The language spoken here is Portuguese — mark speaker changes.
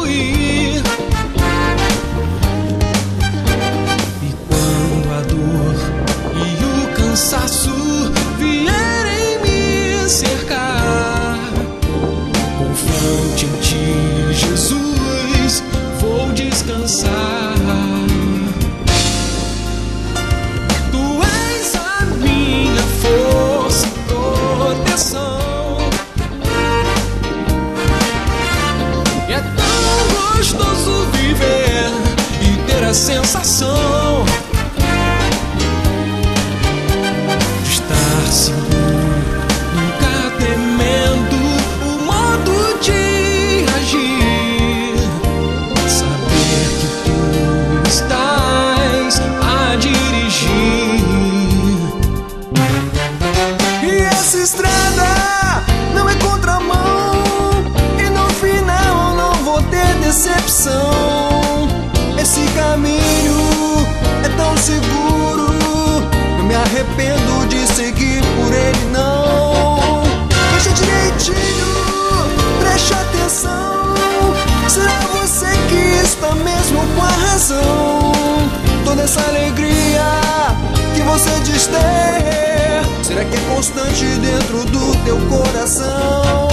Speaker 1: fluir. E quando a dor e o cansaço vierem me cercar, confiante em ti, Jesus, vou descansar. Tu és a minha força e proteção. E é tão gostoso viver e ter a sensação de estar seguro, nunca temendo o modo de agir. Saber que tu estás a dirigir. E essa estrada não é contramão, e no final não vou ter decepção. Esse caminho é tão seguro, não me arrependo de seguir por ele, não. Veja direitinho, preste atenção. Será você que está mesmo com a razão? Toda essa alegria que você diz ter, será que é constante dentro do teu coração?